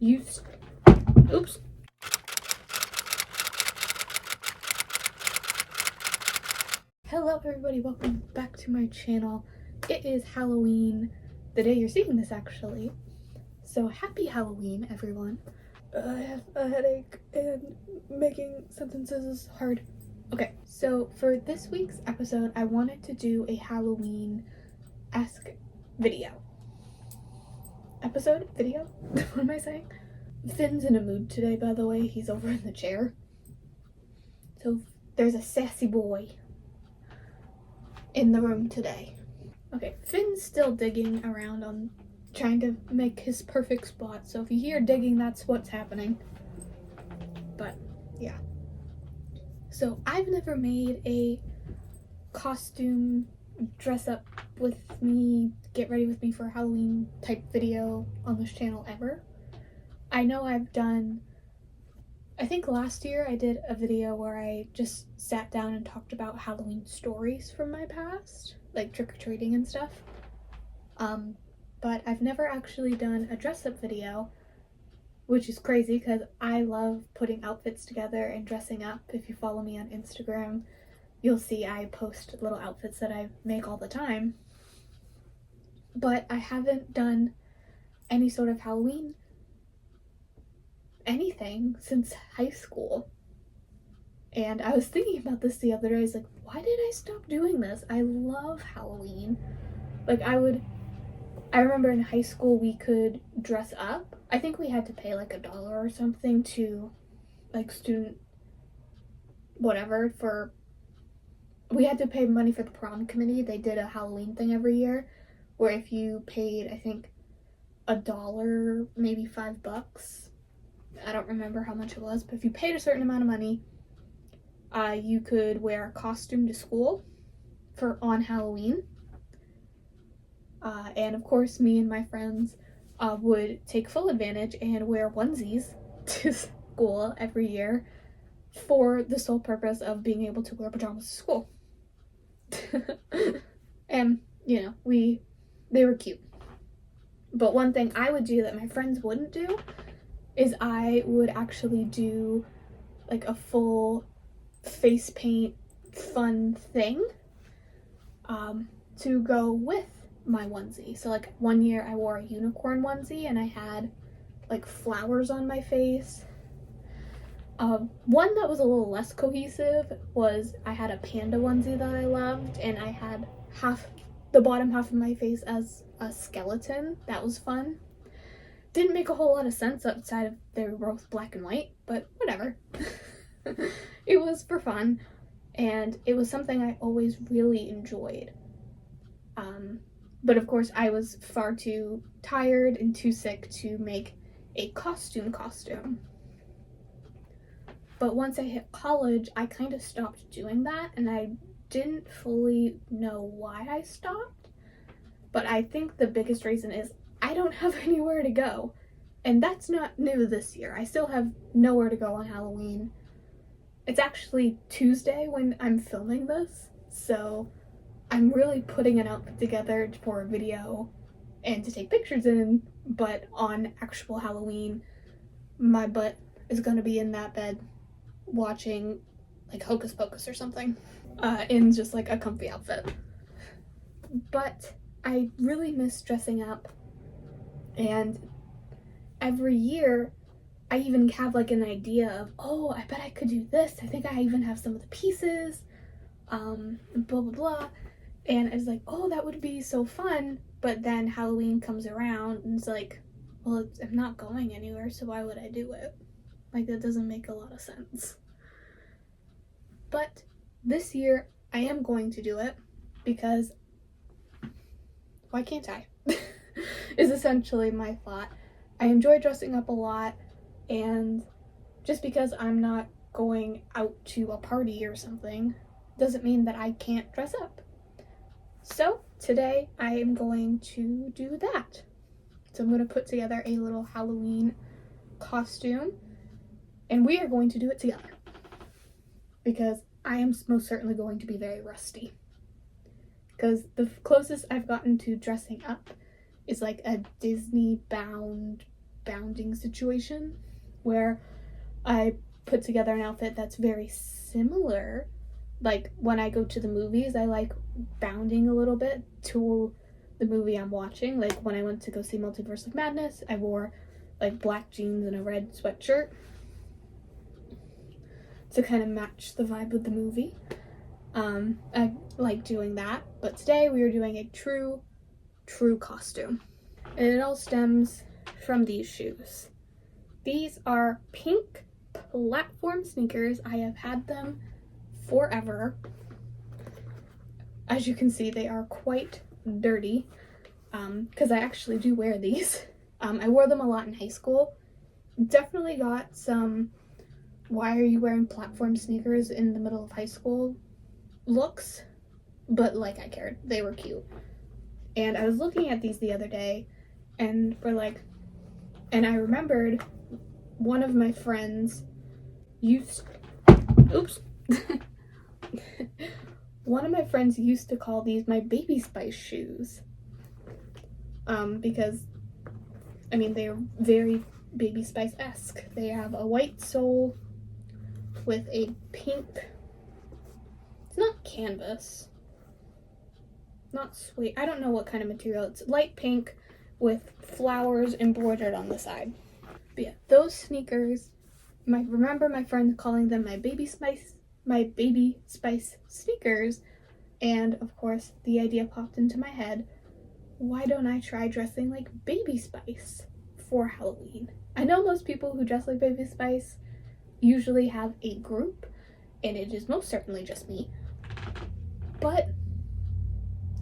Oops. Hello everybody, welcome back to my channel. It is Halloween, the day you're seeing this actually. So happy Halloween, everyone. I have a headache and making sentences is hard. Okay, so for this week's episode, I wanted to do a Halloween-esque video. Video? What am I saying? Finn's in a mood today, by the way. He's over in the chair. So there's a sassy boy in the room today. Okay, Finn's still digging around on trying to make his perfect spot. So if you hear digging, that's what's happening. But yeah. So I've never made a costume dress up with me, get ready with me for a Halloween type video on this channel ever. I know I've done, I think last year I did a video where I just sat down and talked about Halloween stories from my past, like trick-or-treating and stuff. But I've never actually done a dress-up video, which is crazy because I love putting outfits together and dressing up. If you follow me on Instagram, you'll see I post little outfits that I make all the time. But I haven't done any sort of Halloween anything since high school. And I was thinking about this the other day. I was like, why did I stop doing this? I love Halloween. Like I remember in high school we could dress up. I think we had to pay like $1 or something to like student whatever for, we had to pay money for the prom committee. They did a Halloween thing every year where if you paid, I think $1, maybe $5, I don't remember how much it was, but if you paid a certain amount of money, you could wear a costume to school on Halloween. And of course, me and my friends would take full advantage and wear onesies to school every year for the sole purpose of being able to wear pajamas to school. And, you know, they were cute. But one thing I would do that my friends wouldn't do is I would actually do like a full face paint fun thing to go with my onesie. So like one year I wore a unicorn onesie and I had like flowers on my face. One that was a little less cohesive was I had a panda onesie that I loved and I had the bottom half of my face as a skeleton. That was fun. Didn't make a whole lot of sense outside of they were both black and white, but whatever. It was for fun, and it was something I always really enjoyed. But of course I was far too tired and too sick to make a costume. But once I hit college, I kind of stopped doing that, and I didn't fully know why I stopped. But I think the biggest reason is I don't have anywhere to go. And that's not new this year. I still have nowhere to go on Halloween. It's actually Tuesday when I'm filming this, so I'm really putting an outfit together for a video and to take pictures in, but on actual Halloween, my butt is gonna be in that bed watching like Hocus Pocus or something, in just like a comfy outfit. But I really miss dressing up, and every year I even have like an idea of, oh, I bet I could do this. I think I even have some of the pieces, blah blah blah. And I was like, oh, that would be so fun. But then Halloween comes around and it's like, well, I'm not going anywhere, so why would I do it? Like, that doesn't make a lot of sense. But this year I am going to do it because why can't I? Is essentially my thought. I enjoy dressing up a lot, and just because I'm not going out to a party or something doesn't mean that I can't dress up. So today I am going to do that. So I'm going to put together a little Halloween costume, and we are going to do it together because I am most certainly going to be very rusty. Because the closest I've gotten to dressing up is like a Disney bound bounding situation where I put together an outfit that's very similar. Like when I go to the movies, I like bounding a little bit to the movie I'm watching. Like when I went to go see Multiverse of Madness, I wore like black jeans and a red sweatshirt to kind of match the vibe of the movie. I like doing that, but today we are doing a true costume. And it all stems from these shoes. These are pink platform sneakers. I have had them forever. As you can see, they are quite dirty because I actually do wear these. I wore them a lot in high school. Definitely got some why are you wearing platform sneakers in the middle of high school looks, but like I cared. They were cute. And I was looking at these the other day and I remembered one of my friends one of my friends used to call these my Baby Spice shoes. Because I mean they're very Baby Spice-esque. They have a white sole with a pink, it's not canvas, not suede, I don't know what kind of material, it's light pink with flowers embroidered on the side. But yeah, those sneakers, remember my friend calling them my Baby Spice sneakers, and of course the idea popped into my head, why don't I try dressing like Baby Spice for Halloween? I know most people who dress like Baby Spice usually have a group, and it is most certainly just me, but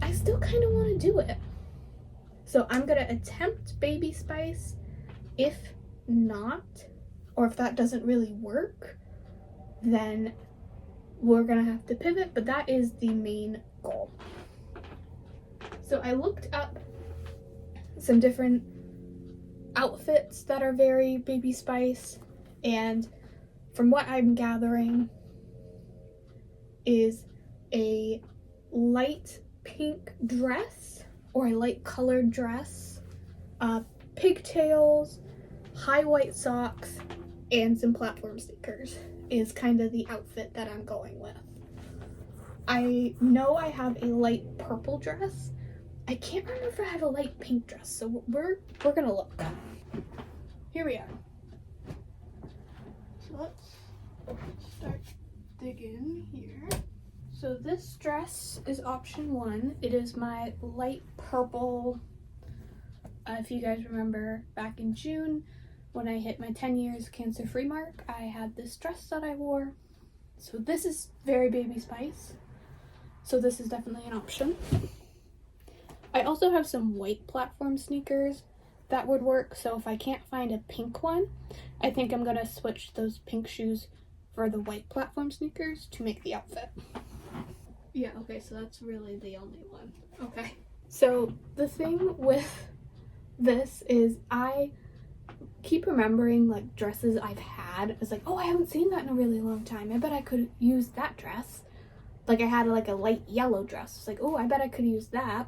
I still kind of want to do it. So I'm gonna attempt Baby Spice. If not, or if that doesn't really work, then we're gonna have to pivot, but that is the main goal. So I looked up some different outfits that are very Baby Spice, and from what I'm gathering is a light pink dress or a light colored dress, pigtails, high white socks, and some platform sneakers is kind of the outfit that I'm going with. I know I have a light purple dress. I can't remember if I have a light pink dress, so we're gonna look. Here we are. So let's start digging here. So this dress is option 1. It is my light purple. If you guys remember back in June when I hit my 10 years cancer-free mark, I had this dress that I wore. So this is very Baby Spice. So this is definitely an option. I also have some white platform sneakers that would work. So if I can't find a pink one, I think I'm gonna switch those pink shoes for the white platform sneakers to make the outfit. Yeah, okay, so that's really the only one. Okay. So the thing with this is I keep remembering like dresses I've had. It's like, oh, I haven't seen that in a really long time. I bet I could use that dress. Like I had like a light yellow dress. It's like, oh, I bet I could use that.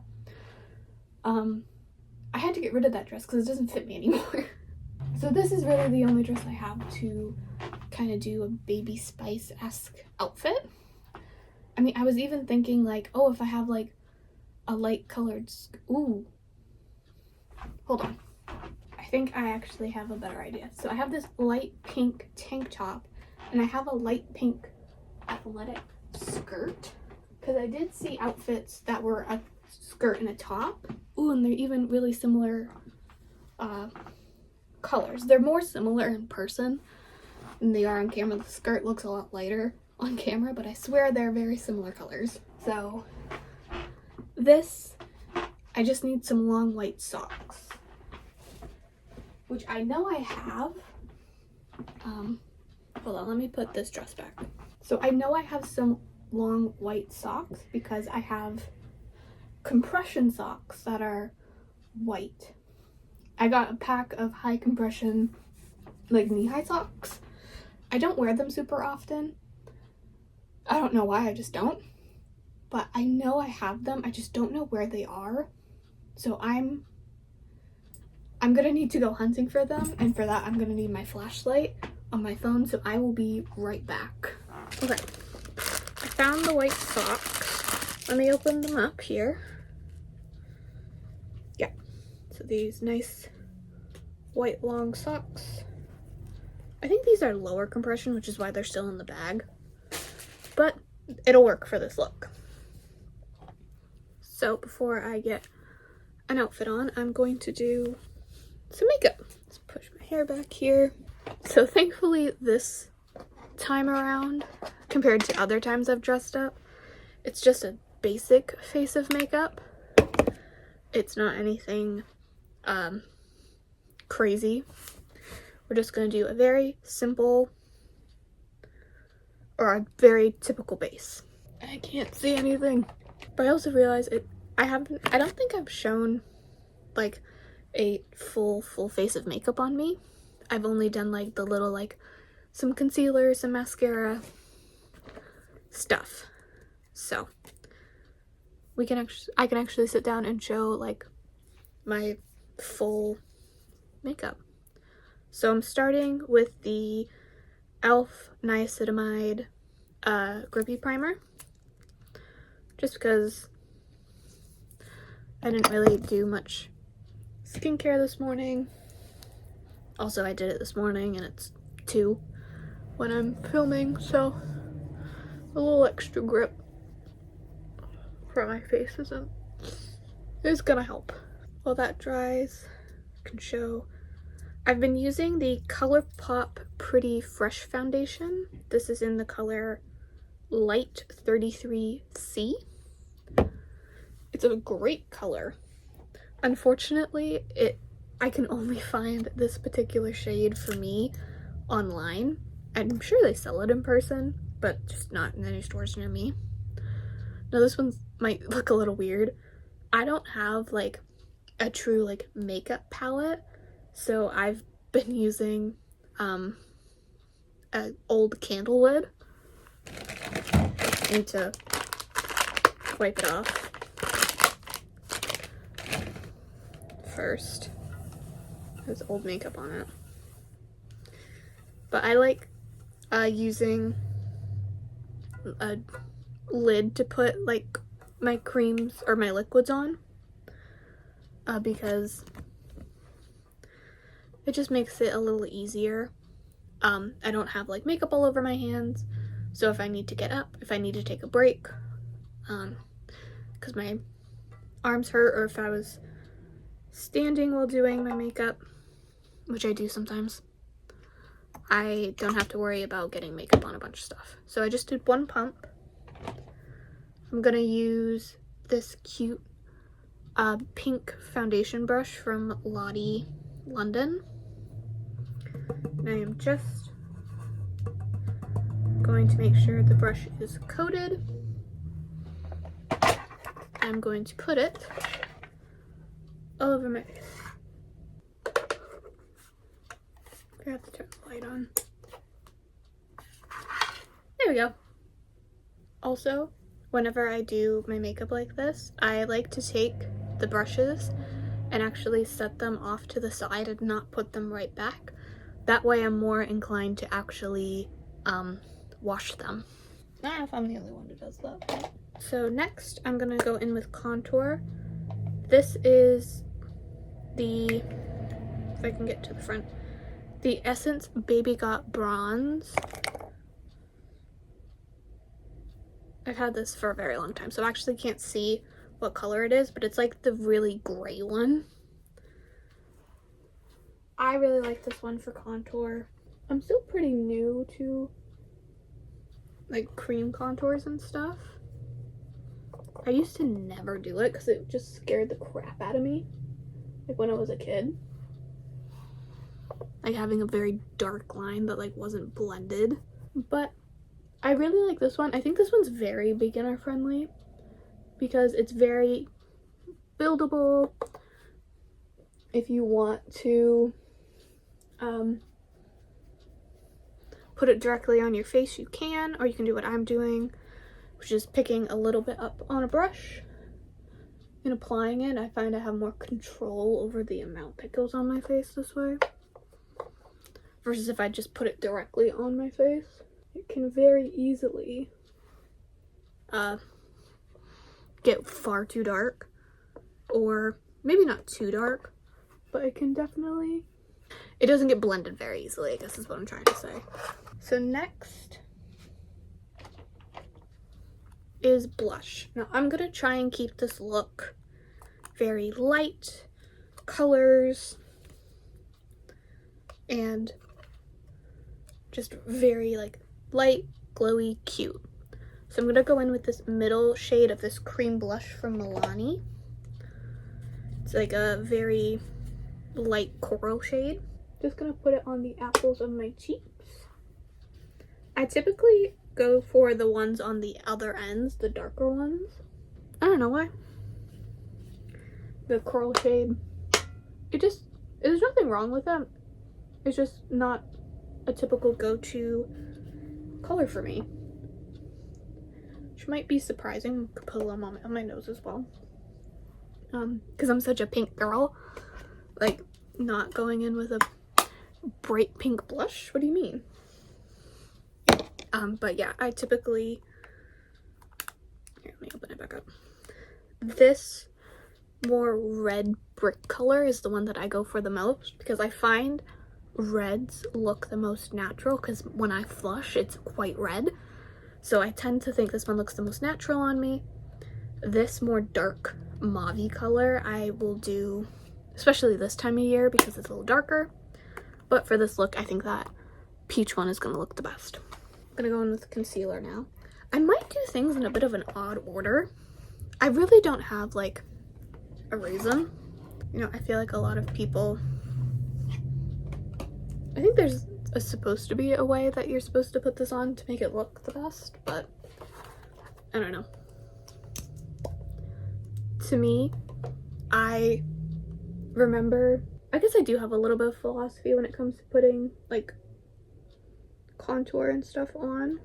I had to get rid of that dress because it doesn't fit me anymore. So this is really the only dress I have to kind of do a Baby Spice-esque outfit. I mean, I was even thinking like, oh, if I have like a light colored, ooh, hold on. I think I actually have a better idea. So I have this light pink tank top and I have a light pink athletic skirt because I did see outfits that were a skirt and a top. Ooh, and they're even really similar colors. They're more similar in person than they are on camera. The skirt looks a lot lighter on camera, but I swear they're very similar colors. So this, I just need some long white socks, which I know I have. Hold on, let me put this dress back. So I know I have some long white socks because I have compression socks that are white. I got a pack of high compression, like knee-high socks. I don't wear them super often. I don't know why, I just don't. But I know I have them, I just don't know where they are. So I'm I'm gonna need to go hunting for them, and for that I'm gonna need my flashlight on my phone, so I will be right back. Okay, I found the white socks. Let me open them up here. Yeah, so these nice white long socks. I think these are lower compression, which is why they're still in the bag, but it'll work for this look. So before I get an outfit on, I'm going to do some makeup. Let's push my hair back here. So thankfully this time around, compared to other times I've dressed up, it's just a basic face of makeup. It's not anything crazy. We're just going to do a very simple or a very typical base. I can't see anything. But I also realized I don't think I've shown like a full face of makeup on me. I've only done like the little like some concealer, some mascara stuff. So I can actually sit down and show like my full makeup. So I'm starting with the e.l.f. Niacinamide Grippy Primer, just because I didn't really do much skincare this morning. Also, I did it this morning and it's 2 when I'm filming, so a little extra grip for my face is gonna help. While that dries, I can show I've been using the ColourPop Pretty Fresh Foundation. This is in the color Light 33C. It's a great color. Unfortunately, I can only find this particular shade for me online. I'm sure they sell it in person, but just not in any stores near me. Now this one might look a little weird. I don't have like a true like makeup palette. So I've been using an old candle lid. Need to wipe it off first. There's old makeup on it. But I like using a lid to put like my creams or my liquids on because it just makes it a little easier. I don't have like makeup all over my hands, so if I need to get up, if I need to take a break, because my arms hurt, or if I was standing while doing my makeup, which I do sometimes, I don't have to worry about getting makeup on a bunch of stuff. So I just did 1 pump. I'm gonna use this cute pink foundation brush from Lottie London. And I am just going to make sure the brush is coated. I'm going to put it all over my face. I have to turn the light on. There we go. Also, whenever I do my makeup like this, I like to take the brushes and actually set them off to the side and not put them right back. That way I'm more inclined to actually wash them. I don't know if I'm the only one who does that. So next I'm gonna go in with contour. This is the, if I can get to the front, the Essence Baby Got Bronze. I've had this for a very long time, so I actually can't see what color it is, but it's like the really gray one. I really like this one for contour. I'm still pretty new to like cream contours and stuff. I used to never do it because it just scared the crap out of me, like when I was a kid. Like having a very dark line that like wasn't blended. But I really like this one. I think this one's very beginner friendly because it's very buildable. If you want to put it directly on your face, you can, or you can do what I'm doing, which is picking a little bit up on a brush in applying it, I find I have more control over the amount that goes on my face this way. Versus if I just put it directly on my face, it can very easily get far too dark. Or maybe not too dark, but it can definitely, it doesn't get blended very easily, I guess is what I'm trying to say. So next is blush. Now I'm gonna try and keep this look very light colors and just very like light, glowy, cute. So I'm gonna go in with this middle shade of this cream blush from Milani. It's like a very light coral shade. Just gonna put it on the apples of my cheeks. I typically go for the ones on the other ends, the darker ones. I don't know why. The coral shade, there's nothing wrong with them. It's just not a typical go-to color for me. Which might be surprising. Could put a little on my nose as well. Because I'm such a pink girl. Like, not going in with a bright pink blush? What do you mean? But yeah, I typically, here, let me open it back up. This more red brick color is the one that I go for the most, because I find reds look the most natural, because when I flush, it's quite red. So I tend to think this one looks the most natural on me. This more dark mauve color I will do, especially this time of year because it's a little darker. But for this look, I think that peach one is going to look the best. I'm going to go in with concealer now. I might do things in a bit of an odd order. I really don't have like a reason. You know, I feel like a lot of people, I think there's supposed to be a way that you're supposed to put this on to make it look the best, but I don't know. To me, I remember, I guess I do have a little bit of philosophy when it comes to putting like contour and stuff on,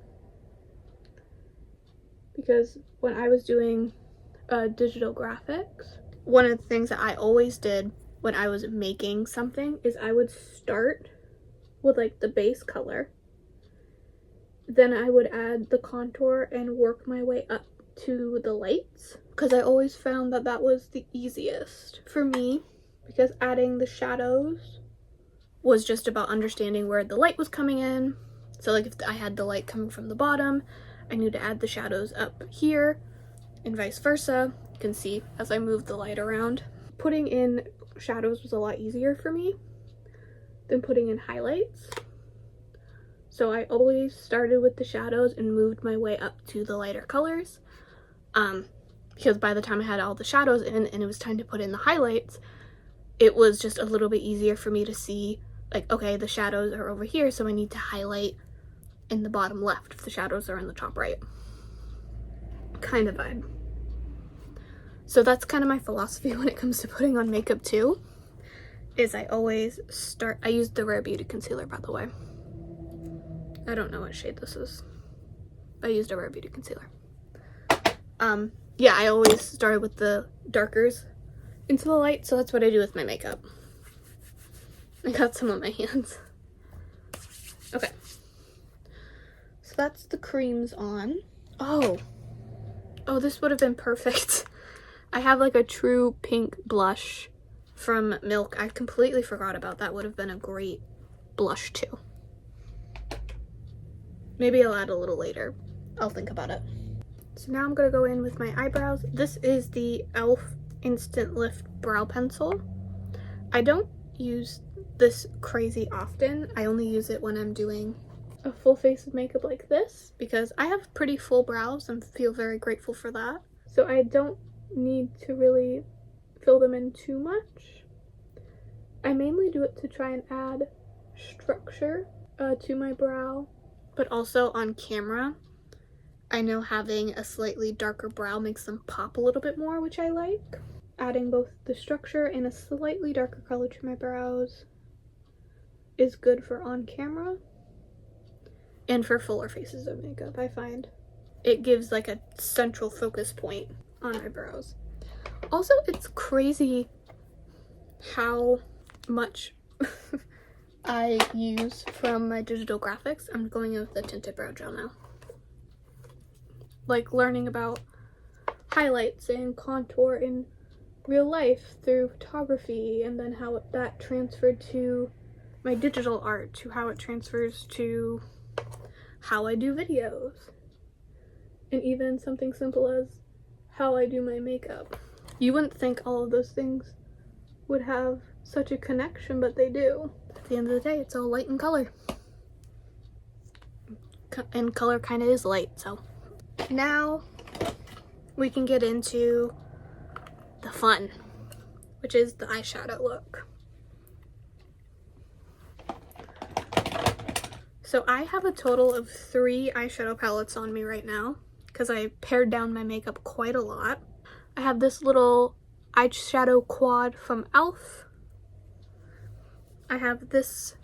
because when I was doing digital graphics, one of the things that I always did when I was making something is I would start with like the base color, then I would add the contour and work my way up to the lights, because I always found that that was the easiest for me, because adding the shadows was just about understanding where the light was coming in. So like if I had the light coming from the bottom, I knew to add the shadows up here and vice versa. You can see as I move the light around. Putting in shadows was a lot easier for me than putting in highlights. So I always started with the shadows and moved my way up to the lighter colors. Because by the time I had all the shadows in and it was time to put in the highlights, it was just a little bit easier for me to see, like, okay, the shadows are over here, so I need to highlight in the bottom left if the shadows are in the top right. Kind of vibe. So that's kind of my philosophy when it comes to putting on makeup too, is I always start, I use the Rare Beauty concealer, by the way. I don't know what shade this is. I used a Rare Beauty concealer. Yeah, I always started with the darkers into the light, so that's what I do with my makeup. I got some on my hands. Okay. So that's the creams on. Oh, this would have been perfect. I have like a true pink blush from Milk. I completely forgot about that. Would have been a great blush too. Maybe I'll add a little later. I'll think about it. So now I'm gonna go in with my eyebrows. This is the e.l.f. Instant Lift Brow Pencil. I don't use this crazy often. I only use it when I'm doing a full face of makeup like this, because I have pretty full brows and feel very grateful for that. So I don't need to really fill them in too much. I mainly do it to try and add structure to my brow, but also on camera, I know having a slightly darker brow makes them pop a little bit more, which I like. Adding both the structure and a slightly darker color to my brows is good for on camera and for fuller faces of makeup. I find it gives like a central focus point on my brows. Also, it's crazy how much I use from my digital graphics. I'm going in with the tinted brow gel now. Like learning about highlights and contour in real life through photography, and then how that transferred to my digital art, to how it transfers to how I do videos, and even something simple as how I do my makeup. You wouldn't think all of those things would have such a connection, but they do. At the end of the day, it's all light and color. And color kind of is light, so. Now we can get into the fun, which is the eyeshadow look. So I have a total of 3 eyeshadow palettes on me right now because I pared down my makeup quite a lot. I have this little eyeshadow quad from e.l.f. I have this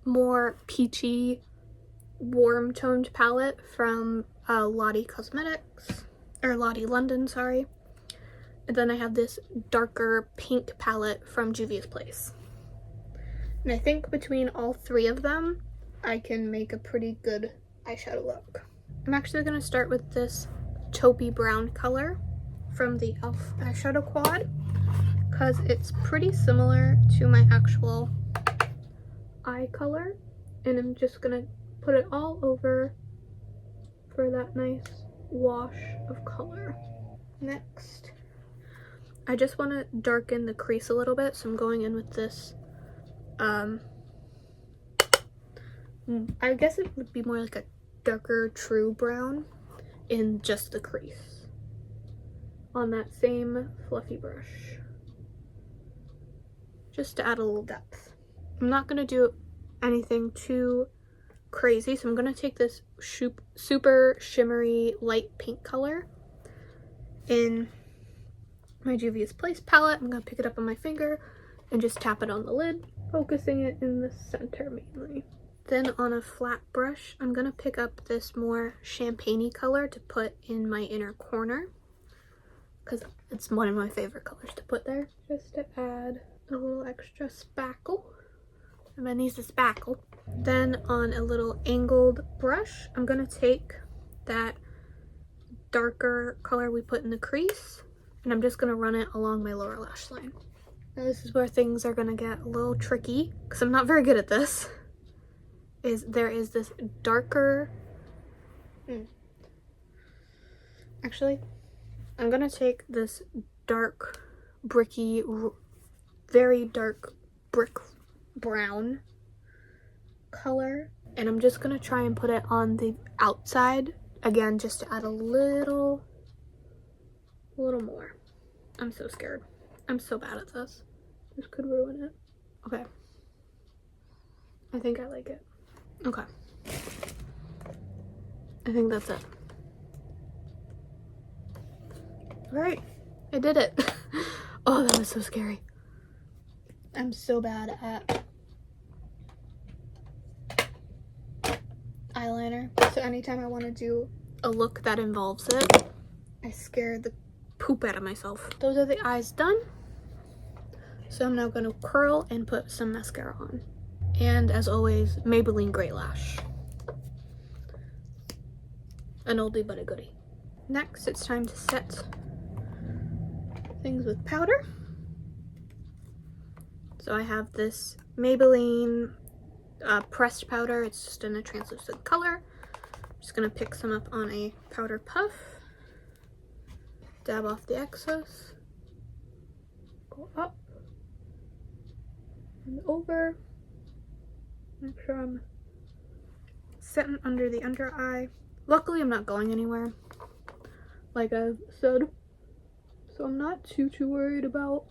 more peachy, warm toned palette from Lottie Cosmetics, or Lottie London, sorry. And then I have this darker pink palette from Juvia's Place. And I think between all 3 of them, I can make a pretty good eyeshadow look. I'm actually going to start with this taupey brown color from the e.l.f. eyeshadow quad, because it's pretty similar to my actual eye color, and I'm just gonna put it all over for that nice wash of color. Next, I just want to darken the crease a little bit, so I'm going in with this I guess it would be more like a darker true brown in just the crease on that same fluffy brush, just to add a little depth. I'm not going to do anything too crazy, so I'm going to take this super shimmery light pink color in my Juvia's Place palette. I'm going to pick it up on my finger and just tap it on the lid, focusing it in the center mainly. Then on a flat brush, I'm going to pick up this more champagne-y color to put in my inner corner, because it's one of my favorite colors to put there, just to add a little extra spackle. Everyone needs a spackle. Then on a little angled brush, I'm going to take that darker color we put in the crease, and I'm just going to run it along my lower lash line. Now this is where things are going to get a little tricky, because I'm not very good at this. There is this darker, actually, I'm going to take this dark, bricky, very dark brick brown color, and I'm just going to try and put it on the outside, again, just to add a little more. I'm so scared. I'm so bad at this. This could ruin it. Okay. I think I like it. Okay. I think that's it. Alright. I did it. Oh, that was so scary. I'm so bad at eyeliner. So anytime I want to do a look that involves it, I scare the poop out of myself. Those are the eyes done. So I'm now going to curl and put some mascara on. And as always, Maybelline Great Lash. An oldie but a goodie. Next, it's time to set things with powder. So I have this Maybelline pressed powder. It's just in a translucent color. I'm just going to pick some up on a powder puff. Dab off the excess. Go up and over. Make sure I'm setting under the under eye. Luckily, I'm not going anywhere, like I've said, so I'm not too worried about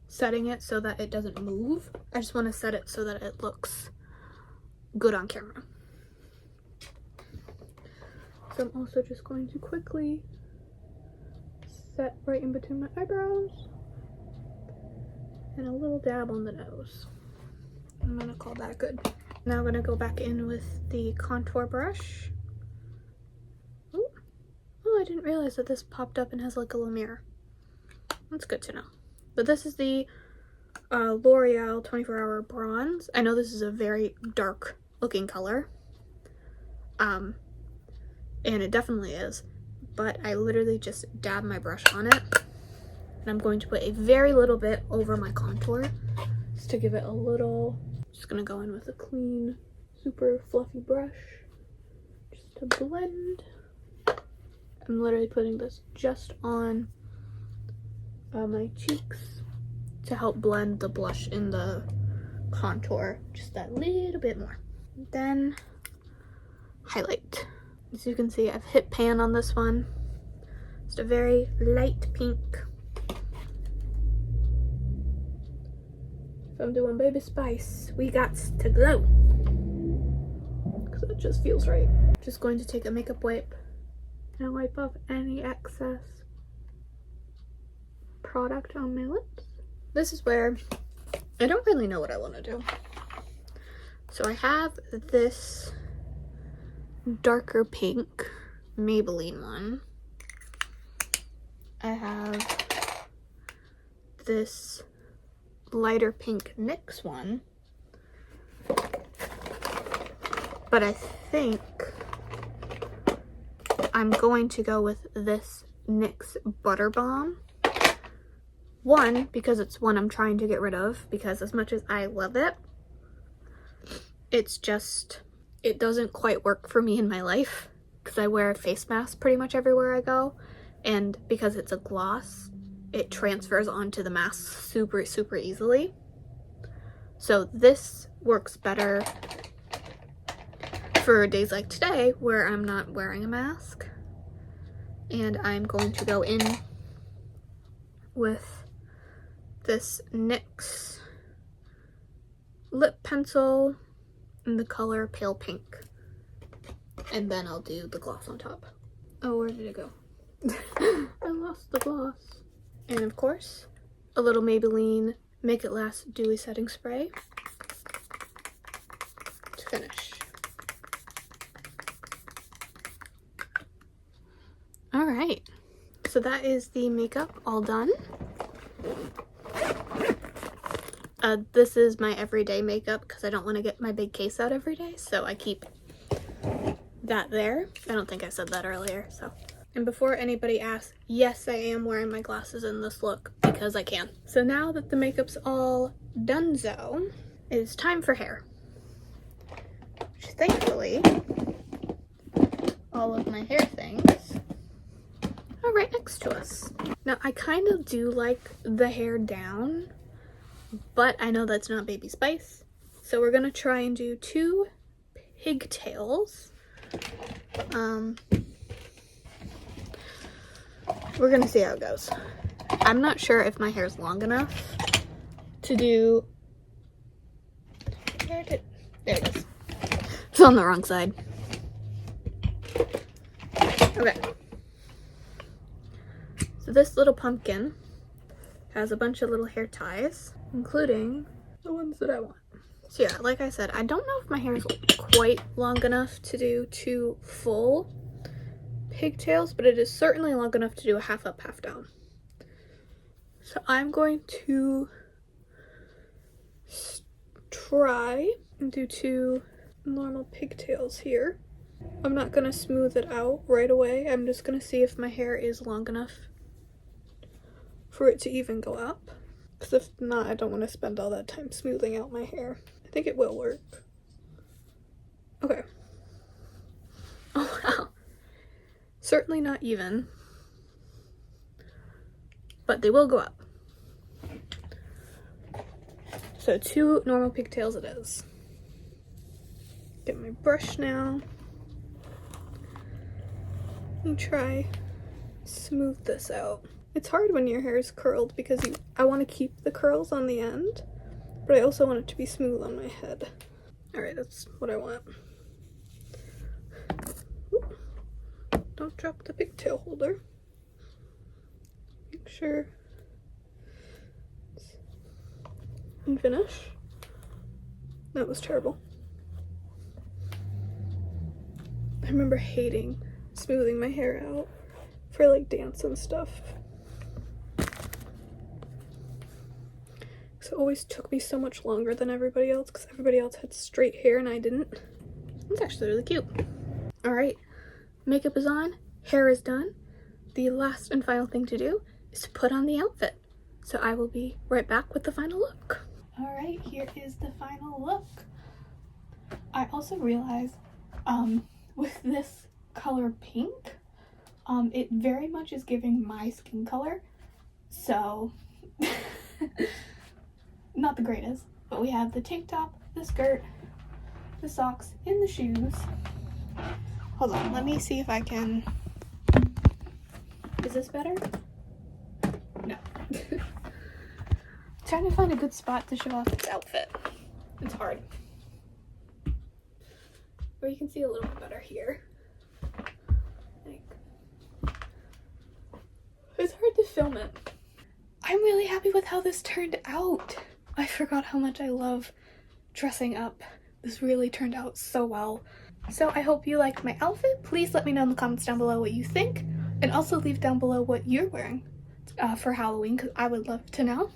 setting it so that it doesn't move. I just want to set it so that it looks good on camera. So I'm also just going to quickly set right in between my eyebrows and a little dab on the nose. I'm gonna call that good. Now I'm gonna go back in with the contour brush. Oh, I didn't realize that this popped up and has like a little mirror. That's good to know. But this is the L'Oreal 24-Hour Bronze. I know this is a very dark looking color. And it definitely is. But I literally just dab my brush on it. And I'm going to put a very little bit over my contour. Just to give it a little... Just gonna go in with a clean, super fluffy brush. Just to blend. I'm literally putting this just on my cheeks to help blend the blush in the contour just that little bit more. Then highlight. As you can see, I've hit pan on this one. Just a very light pink. If I'm doing Baby Spice, we got to glow. Because it just feels right. Just going to take a makeup wipe and wipe off any excess product on my lips. This is where I don't really know what I want to do. So I have this darker pink Maybelline one. I have this lighter pink NYX one. But I think I'm going to go with this NYX Butter Bomb. One, because it's one I'm trying to get rid of, because as much as I love it, it's just, it doesn't quite work for me in my life, because I wear a face mask pretty much everywhere I go, and because it's a gloss, it transfers onto the mask super, super easily. So this works better for days like today, where I'm not wearing a mask. And I'm going to go in with this NYX lip pencil in the color Pale Pink. And then I'll do the gloss on top. Oh, where did it go? I lost the gloss. And of course, a little Maybelline Make It Last Dewy Setting Spray to finish. Alright, so that is the makeup all done. This is my everyday makeup because I don't want to get my big case out every day, so I keep that there. I don't think I said that earlier, so. And before anybody asks, yes, I am wearing my glasses in this look because I can. So now that the makeup's all donezo, it is time for hair. Which thankfully, all of my hair things are right next to us. Now, I kind of do like the hair down, but I know that's not Baby Spice. So we're gonna try and do 2 pigtails. We're gonna see how it goes. I'm not sure if my hair is long enough to do... There it is. It's on the wrong side. Okay. So this little pumpkin has a bunch of little hair ties, including the ones that I want. So yeah, like I said, I don't know if my hair is quite long enough to do 2 full pigtails, but it is certainly long enough to do a half up, half down. So I'm going to try and do 2 normal pigtails here. I'm not gonna smooth it out right away. I'm just gonna see if my hair is long enough for it to even go up. Because if not, I don't want to spend all that time smoothing out my hair. I think it will work. Okay. Oh wow. Certainly not even, but they will go up. So 2 normal pigtails it is. Get my brush now. And try smooth this out. It's hard when your hair is curled because I want to keep the curls on the end, but I also want it to be smooth on my head. Alright, that's what I want. Don't drop the pigtail holder. Make sure and finish. That was terrible. I remember hating smoothing my hair out for like dance and stuff. So it always took me so much longer than everybody else because everybody else had straight hair and I didn't. It's actually really cute. All right, makeup is on, hair is done. The last and final thing to do is to put on the outfit. So I will be right back with the final look. All right, here is the final look. I also realized with this color pink, it very much is giving my skin color. So not the greatest, but we have the tank top, the skirt, the socks, and the shoes. Hold on, let me see if I can. Is this better? No. Trying to find a good spot to show off this outfit. It's hard. Or you can see a little bit better here. Like, it's hard to film it. I'm really happy with how this turned out. I forgot how much I love dressing up. This really turned out so well. So I hope you liked my outfit. Please let me know in the comments down below what you think. And also leave down below what you're wearing for Halloween, because I would love to know.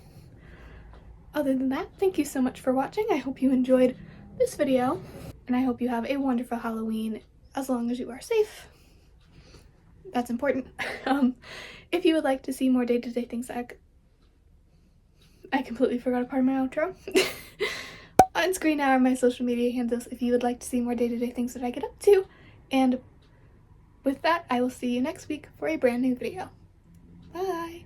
Other than that, thank you so much for watching. I hope you enjoyed this video. And I hope you have a wonderful Halloween as long as you are safe. That's important. If you would like to see more day-to-day things, I completely forgot a part of my outro. On screen now are my social media handles if you would like to see more day-to-day things that I get up to. And with that, I will see you next week for a brand new video. Bye!